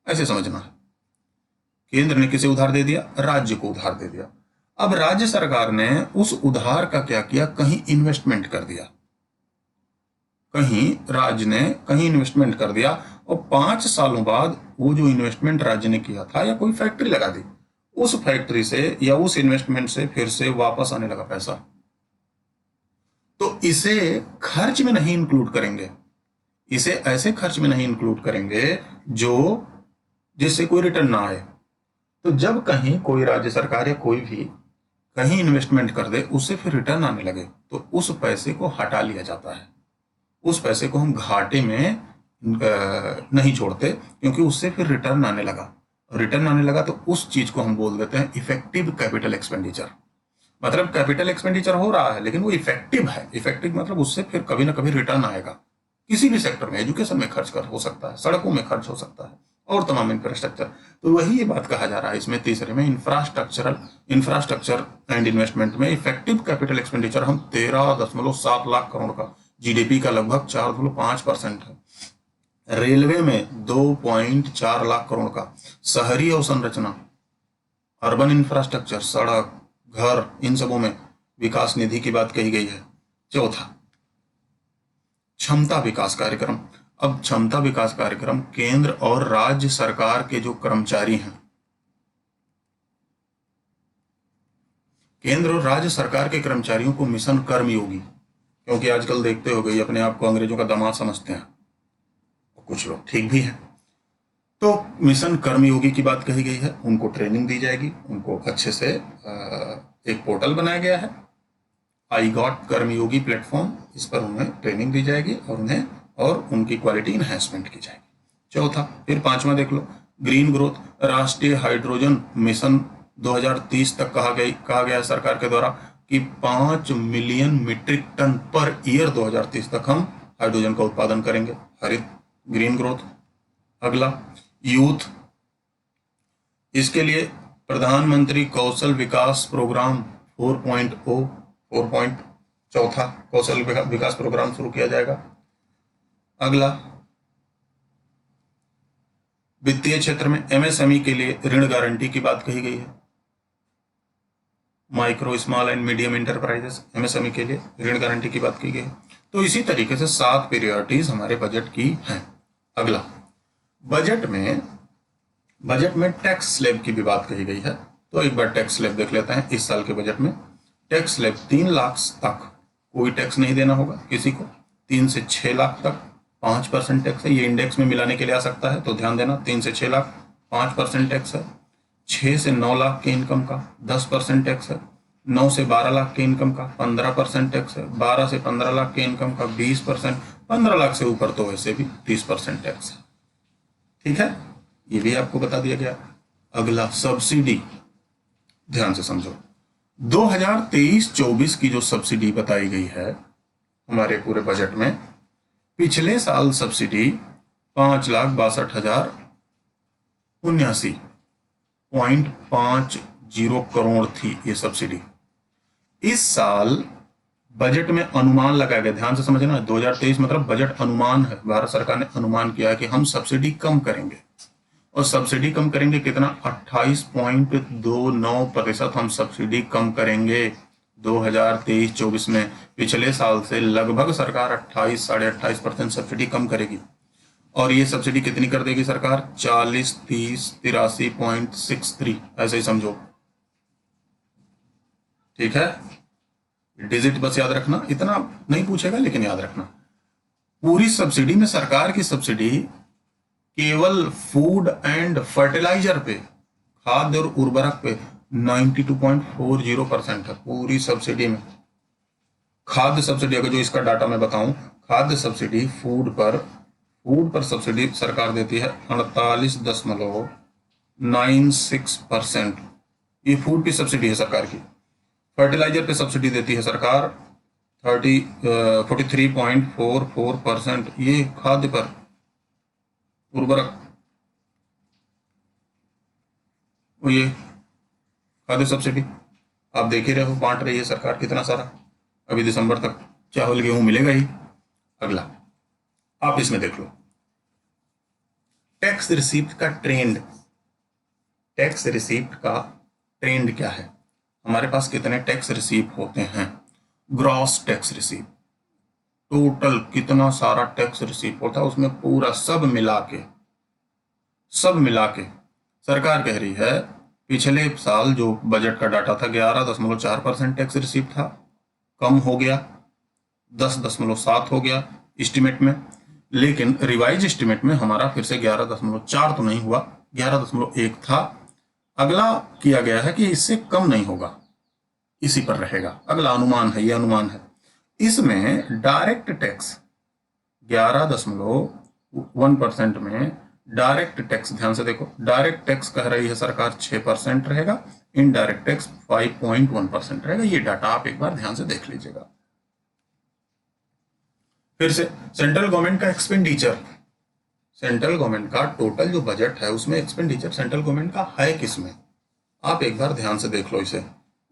ऐसे समझना है। केंद्र ने किसे उधार दे दिया, राज्य को उधार दे दिया। अब राज्य सरकार ने उस उधार का क्या किया, कहीं इन्वेस्टमेंट कर दिया, कहीं राज्य ने कहीं इन्वेस्टमेंट कर दिया और 5 सालों बाद वो जो इन्वेस्टमेंट राज्य ने किया था या कोई फैक्ट्री लगा दी, उस फैक्ट्री से या उस इन्वेस्टमेंट से फिर से वापस आने लगा पैसा, तो इसे खर्च में नहीं इंक्लूड करेंगे, इसे ऐसे खर्च में नहीं इंक्लूड करेंगे जो जिससे कोई रिटर्न ना आए। तो जब कहीं कोई राज्य सरकार या कोई भी कहीं इन्वेस्टमेंट कर दे, उससे फिर रिटर्न आने लगे, तो उस पैसे को हटा लिया जाता है, उस पैसे को हम घाटे में नहीं छोड़ते, क्योंकि उससे फिर रिटर्न आने लगा, रिटर्न आने लगा तो उस चीज को हम बोल देते हैं इफेक्टिव कैपिटल एक्सपेंडिचर। मतलब कैपिटल एक्सपेंडिचर हो रहा है लेकिन वो इफेक्टिव है, इफेक्टिव मतलब उससे फिर कभी ना कभी रिटर्न आएगा। किसी भी सेक्टर में, एजुकेशन में खर्च कर हो सकता है, सड़कों में खर्च हो सकता है और तमाम इंफ्रास्ट्रक्चर। तो वही ये बात कहा जा रहा है इसमें तीसरे में, इंफ्रास्ट्रक्चर एंड इन्वेस्टमेंट में इफेक्टिव कैपिटल एक्सपेंडिचर हम 13.7 लाख करोड़ का, GDP का लगभग 4.5% है। रेलवे में 2.4 लाख करोड़ का, शहरी अवसंरचना, अर्बन इंफ्रास्ट्रक्चर, सड़क, घर, इन सबों में विकास निधि की बात कही गई है। चौथा, क्षमता विकास कार्यक्रम। अब क्षमता विकास कार्यक्रम केंद्र और राज्य सरकार के जो कर्मचारी हैं, केंद्र और राज्य सरकार के कर्मचारियों को मिशन कर्मयोगी, क्योंकि आजकल देखते हो गई अपने आप को अंग्रेजों का दामाद समझते हैं, कुछ लोग ठीक भी हैं, तो मिशन कर्मयोगी की बात कही गई है। उनको ट्रेनिंग दी जाएगी, उनको अच्छे से एक पोर्टल बनाया गया है, आई गॉट कर्मयोगी प्लेटफॉर्म, इस पर उन्हें ट्रेनिंग दी जाएगी और उनकी क्वालिटी इन्हेंसमेंट की जाएगी। चौथा, फिर 5वां देख लो, ग्रीन ग्रोथ, राष्ट्रीय हाइड्रोजन मिशन 2030 तक कहा गया है सरकार के द्वारा कि 5 million metric ton per year 2030 तक हम हाइड्रोजन का उत्पादन करेंगे, हरित ग्रीन ग्रोथ। अगला, यूथ, इसके लिए प्रधानमंत्री कौशल विकास प्रोग्राम 4.0 चौथा कौशल विकास प्रोग्राम शुरू किया जाएगा। अगला, वित्तीय क्षेत्र में MSME के लिए ऋण गारंटी की बात कही गई है, micro small and medium enterprises, MSME के लिए ऋण गारंटी की बात की गई है। तो इसी तरीके से 7 प्रायोरिटीज हमारे बजट की हैं। अगला, बजट में टैक्स स्लैब की भी बात कही गई है, तो एक बार टैक्स स्लैब देख लेते हैं। इस साल के बजट में टैक्स स्लैब 3 लाख तक कोई टैक्स नहीं देना होगा किसी को, 3 से 6 लाख तक 5% टैक्स है। ये इंडेक्स में मिलाने के लिए आ सकता है, तो ध्यान देना, 3 से 6 लाख 5% टैक्स है। 6 से 9 लाख के इनकम का 10% टैक्स है, 9 से 12 लाख के इनकम का 15% टैक्स है, 12 से 15 लाख के इनकम का 20%, 15 लाख से ऊपर तो वैसे भी 30% टैक्स है। ठीक है, ये भी आपको बता दिया गया। अगला सब्सिडी, ध्यान से समझो। 2023-24 की जो सब्सिडी बताई गई है हमारे पूरे बजट में, पिछले साल सब्सिडी 5,62,079.50 करोड़ थी ये सब्सिडी। इस साल बजट में अनुमान लगाया गया, ध्यान से समझना, 2023 मतलब बजट अनुमान है। भारत सरकार ने अनुमान किया है कि हम सब्सिडी कम करेंगे, और सब्सिडी कम करेंगे कितना? 28.29% हम सब्सिडी कम करेंगे 2023-24 में। पिछले साल से लगभग सरकार 28 साढ़े 28% सब्सिडी कम करेगी। और ये सब्सिडी कितनी कर देगी सरकार? 40, 30, 83.63, ऐसे ही समझो। ठीक है, डिजिट बस याद रखना, इतना नहीं पूछेगा लेकिन याद रखना। पूरी सब्सिडी में सरकार की सब्सिडी केवल फूड एंड फर्टिलाइजर पे, खाद्य और उर्वरक पे 92.40% है पूरी सब्सिडी में। खाद्य सब्सिडी, अगर जो इसका डाटा मैं बताऊं, खाद्य सब्सिडी फूड पर सब्सिडी सरकार देती है 48.96%। ये फूड की सब्सिडी है सरकार की। फर्टिलाइजर पे सब्सिडी देती है सरकार 43.44%, ये खाद्य पर, उर्वरक, ये खाद्य सब्सिडी आप देख ही रहे हो, बांट रही है सरकार कितना सारा। अभी दिसंबर तक चावल गेहूं मिलेगा ही। अगला आप इसमें देख लो, टैक्स रिसीप्ट का ट्रेंड। टैक्स रिसीप्ट का ट्रेंड क्या है? हमारे पास कितने टैक्स रिसीप्ट होते हैं? ग्रॉस टैक्स रिसीप्ट, टोटल कितना सारा टैक्स रिसीप्ट होता है, उसमें पूरा सब मिला के सरकार कह रही है पिछले साल जो बजट का डाटा था 11.4% टैक्स रिसीप्ट था, कम हो गया 10.7 हो गया एस्टिमेट में। लेकिन रिवाइज एस्टिमेट में हमारा फिर से 11.4 तो नहीं हुआ, 11.1 था। अगला किया गया है कि इससे कम नहीं होगा, इसी पर रहेगा। अगला अनुमान है, ये अनुमान है। इसमें डायरेक्ट टैक्स 11.1% में डायरेक्ट टैक्स, ध्यान से देखो, डायरेक्ट टैक्स कह रही है सरकार 6% रहेगा, इनडायरेक्ट टैक्स 5.1% रहेगा। ये डाटा आप एक बार ध्यान से देख लीजिएगा। फिर से सेंट्रल गवर्नमेंट का एक्सपेंडिचर, सेंट्रल गवर्नमेंट का टोटल जो बजट है उसमें एक्सपेंडिचर सेंट्रल गवर्नमेंट का है किसमें? आप एक बार ध्यान से देख लो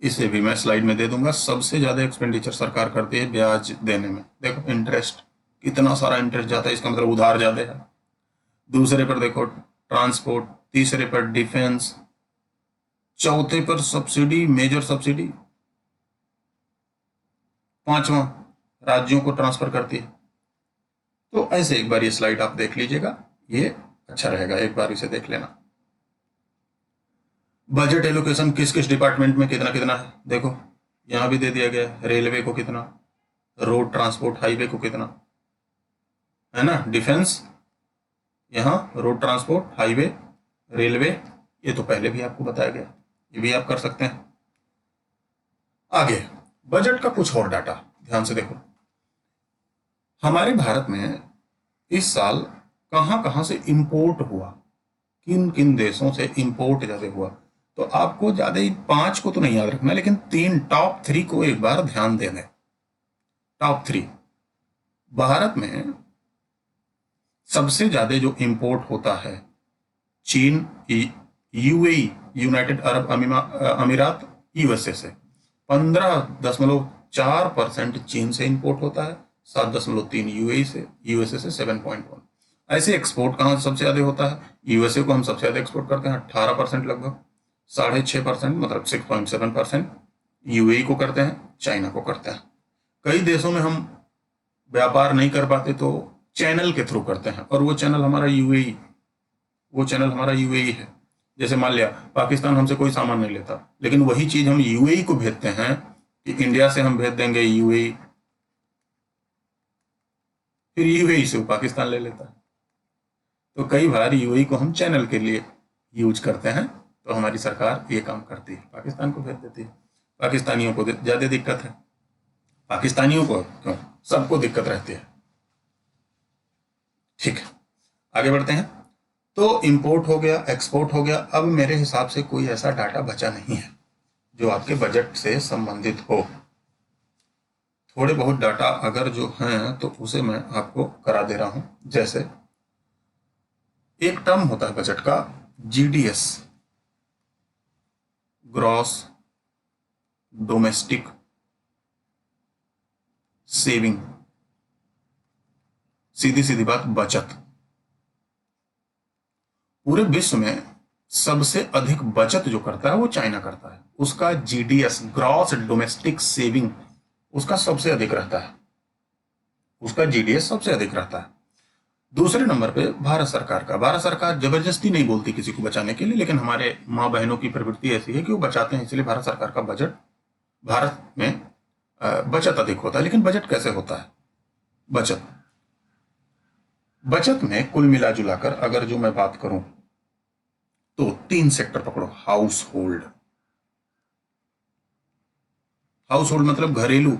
इसे भी मैं स्लाइड में दे दूंगा। सबसे ज्यादा एक्सपेंडिचर सरकार करती है ब्याज देने में। देखो इंटरेस्ट, कितना सारा इंटरेस्ट जाता है, इसका मतलब उधार ज्यादा है। दूसरे पर देखो ट्रांसपोर्ट, तीसरे पर डिफेंस, चौथे पर सब्सिडी, मेजर सब्सिडी, पांचवा राज्यों को ट्रांसफर करती है। तो ऐसे एक बार ये स्लाइड आप देख लीजिएगा, ये अच्छा रहेगा, एक बार इसे देख लेना। बजट एलोकेशन किस किस डिपार्टमेंट में कितना कितना है देखो, यहां भी दे दिया गया है। रेलवे को कितना, रोड ट्रांसपोर्ट हाईवे को कितना है ना, डिफेंस, यहाँ रोड ट्रांसपोर्ट, हाईवे, रेलवे, ये तो पहले भी आपको बताया गया, ये भी आप कर सकते हैं। आगे बजट का कुछ और डाटा ध्यान से देखो। हमारे भारत में इस साल कहां कहां से इंपोर्ट हुआ, किन किन देशों से इंपोर्ट ज्यादा हुआ, तो आपको ज्यादा 5 को तो नहीं याद रखना, लेकिन 3 टॉप 3 को एक बार ध्यान देना। टॉप 3 भारत में सबसे ज्यादा जो इंपोर्ट होता है चीन, यूएई, यूनाइटेड अरब अमीरात, यूएसए से 15.4% चीन से इंपोर्ट होता है, 7.3 यूएई से, यूएसए से 7.1। ऐसे एक्सपोर्ट कहां सबसे ज्यादा होता है? यूएसए को हम सबसे ज्यादा एक्सपोर्ट करते हैं 18% लगभग, 6.5% मतलब 6.7% यूएई को करते हैं, चाइना को करते हैं। कई देशों में हम व्यापार नहीं कर पाते तो चैनल के थ्रू करते हैं, और वो चैनल हमारा यूएई है। जैसे मान लिया पाकिस्तान हमसे कोई सामान नहीं लेता, लेकिन वही चीज हम यूएई को भेजते हैं कि इंडिया से हम भेज देंगे यूएई, फिर यूएई से वो पाकिस्तान ले लेता है। तो कई बार यूएई को हम चैनल के लिए यूज करते हैं, तो हमारी सरकार ये काम करती है, पाकिस्तान को भेज देती है। पाकिस्तानियों को ज़्यादा दिक्कत है, पाकिस्तानियों को क्यों, सबको दिक्कत रहती है। ठीक है, आगे बढ़ते हैं। तो इंपोर्ट हो गया, एक्सपोर्ट हो गया। अब मेरे हिसाब से कोई ऐसा डाटा बचा नहीं है जो आपके बजट से संबंधित हो। थोड़े बहुत डाटा अगर जो हैं तो उसे मैं आपको करा दे रहा हूं। जैसे एक टर्म होता है बजट का, जीडीएस, ग्रॉस डोमेस्टिक सेविंग, सीधी सीधी बात बचत। पूरे विश्व में सबसे अधिक बचत जो करता है वो चाइना करता है। उसका जीडीएस, ग्रॉस डोमेस्टिक सेविंग, उसका सबसे अधिक रहता है, उसका जीडीएस सबसे अधिक रहता है। दूसरे नंबर पे भारत सरकार का। भारत सरकार जबरदस्ती नहीं बोलती किसी को बचाने के लिए, लेकिन हमारे माँ बहनों की प्रवृत्ति ऐसी है कि वो बचाते हैं, इसलिए भारत सरकार का बजट, भारत में बचत अधिक होता है। लेकिन बजट कैसे होता है? बचत, बचत में कुल मिला जुलाकर अगर जो मैं बात करूं तो 3 सेक्टर पकड़ो। हाउस होल्ड, हाउस होल्ड मतलब घरेलू,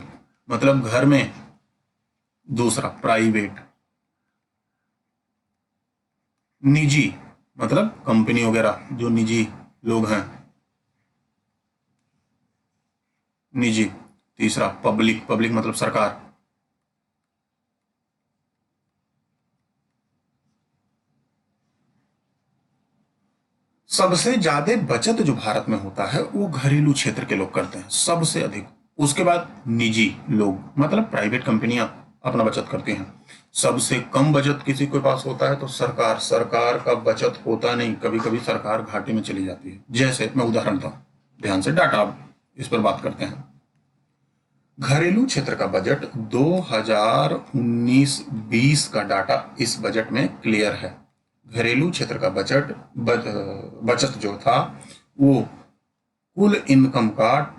मतलब घर में। दूसरा प्राइवेट, निजी मतलब कंपनी वगैरह जो निजी लोग हैं, निजी। तीसरा पब्लिक, पब्लिक मतलब सरकार। सबसे ज्यादा बचत जो भारत में होता है वो घरेलू क्षेत्र के लोग करते हैं सबसे अधिक। उसके बाद निजी लोग मतलब प्राइवेट कंपनियां अपना बचत करती हैं। सबसे कम बचत किसी के पास होता है तो सरकार, सरकार का बचत होता नहीं, कभी कभी सरकार घाटे में चली जाती है। जैसे मैं उदाहरण दूं, ध्यान से, डाटा इस पर बात करते हैं। घरेलू क्षेत्र का बजट 2019-20 का डाटा इस बजट में क्लियर है। घरेलू क्षेत्र का बचत जो था वो कुल इनकम का,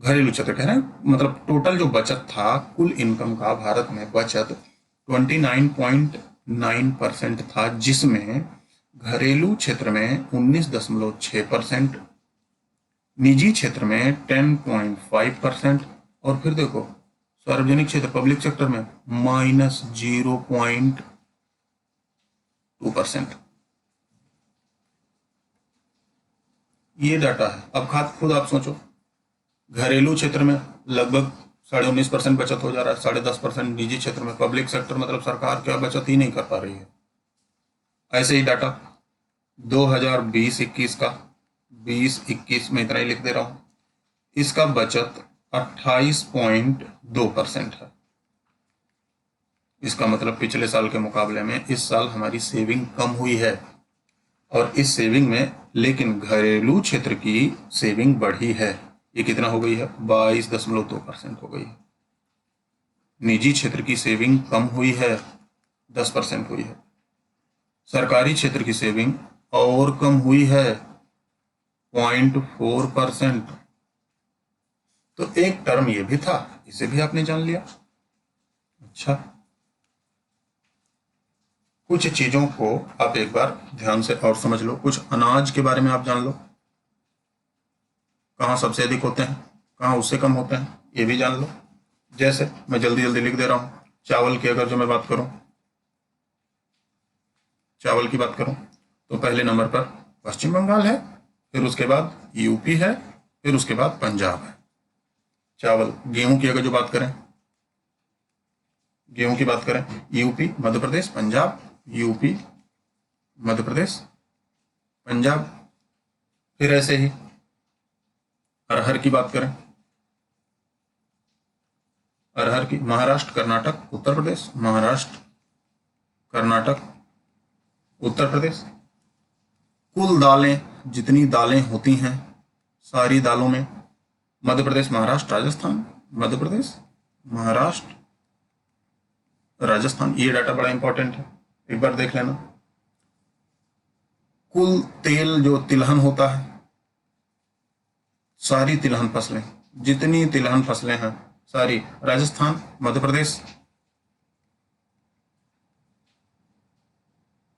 घरेलू क्षेत्र कह रहे हैं मतलब टोटल जो बचत था कुल इनकम का, भारत में बचत 29.9% था, जिसमें घरेलू क्षेत्र में 19.6%, निजी क्षेत्र में 10.5%, और फिर देखो सार्वजनिक क्षेत्र, पब्लिक सेक्टर में -0.2%। ये डाटा है। अब खुद आप सोचो, घरेलू क्षेत्र में लगभग 19.5% बचत हो जा रहा है, 10.5% निजी क्षेत्र में, पब्लिक सेक्टर मतलब सरकार क्या बचत ही नहीं कर पा रही है। ऐसे ही डाटा 2020-21 का, 20-21 में इतना ही लिख दे रहा हूं, इसका बचत 28.2% है। इसका मतलब पिछले साल के मुकाबले में इस साल हमारी सेविंग कम हुई है। और इस सेविंग में लेकिन घरेलू क्षेत्र की सेविंग बढ़ी है। ये कितना हो गई है? 22.2% हो गई है। निजी क्षेत्र की सेविंग कम हुई है, 10% हुई है। सरकारी क्षेत्र की सेविंग और कम हुई है, 0.4%। तो एक टर्म ये भी था, इसे भी आपने जान लिया। अच्छा, कुछ चीजों को आप एक बार ध्यान से और समझ लो। कुछ अनाज के बारे में आप जान लो, कहाँ सबसे अधिक होते हैं, कहाँ उससे कम होते हैं, ये भी जान लो। जैसे मैं जल्दी जल्दी लिख दे रहा हूं, चावल की अगर जो मैं बात करूं, चावल की बात करूं तो पहले नंबर पर पश्चिम बंगाल है, फिर उसके बाद यूपी है, फिर उसके बाद पंजाब है। चावल। गेहूं की अगर जो बात करें, गेहूं की बात करें, यूपी, मध्य प्रदेश, पंजाब, यूपी, मध्य प्रदेश, पंजाब। फिर ऐसे ही अरहर की बात करें, अरहर की महाराष्ट्र, कर्नाटक, उत्तर प्रदेश, महाराष्ट्र, कर्नाटक, उत्तर प्रदेश। कुल दालें, जितनी दालें होती हैं सारी दालों में, मध्य प्रदेश, महाराष्ट्र, राजस्थान, मध्य प्रदेश, महाराष्ट्र, राजस्थान। ये डाटा बड़ा इंपॉर्टेंट है, एक बार देख लेना। कुल तेल जो तिलहन होता है, सारी तिलहन फसलें, जितनी तिलहन फसलें हैं सारी, राजस्थान, मध्य प्रदेश,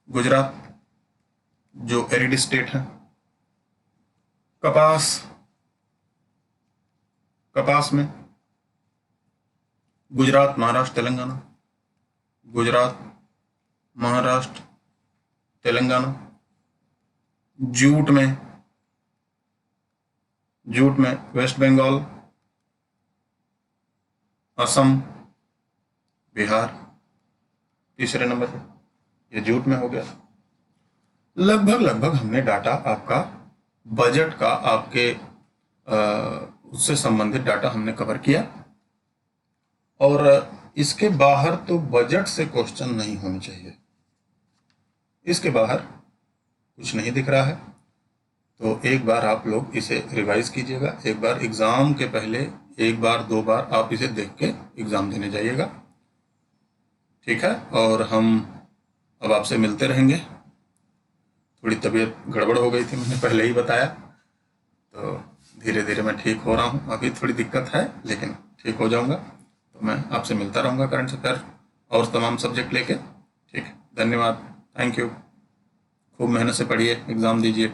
गुजरात जो एरिड स्टेट है, कपास, कपास में गुजरात, महाराष्ट्र, तेलंगाना, गुजरात, महाराष्ट्र, तेलंगाना। जूट में, जूट में वेस्ट बंगाल, असम, बिहार तीसरे नंबर पे। ये जूट में हो गया। लगभग लगभग हमने डाटा आपका बजट का, आपके उससे संबंधित डाटा हमने कवर किया। और इसके बाहर तो बजट से क्वेश्चन नहीं होने चाहिए, इसके बाहर कुछ नहीं दिख रहा है। तो एक बार आप लोग इसे रिवाइज कीजिएगा, एक बार एग्ज़ाम के पहले एक बार दो बार आप इसे देख के एग्ज़ाम देने जाइएगा, ठीक है। और हम अब आपसे मिलते रहेंगे। थोड़ी तबीयत गड़बड़ हो गई थी, मैंने पहले ही बताया, तो धीरे धीरे मैं ठीक हो रहा हूँ। अभी थोड़ी दिक्कत है लेकिन ठीक हो जाऊँगा। तो मैं आपसे मिलता रहूँगा करंट अफेयर और तमाम सब्जेक्ट लेके, ठीक है। धन्यवाद, थैंक यू। खूब मेहनत से पढ़िए, एग्ज़ाम दीजिए।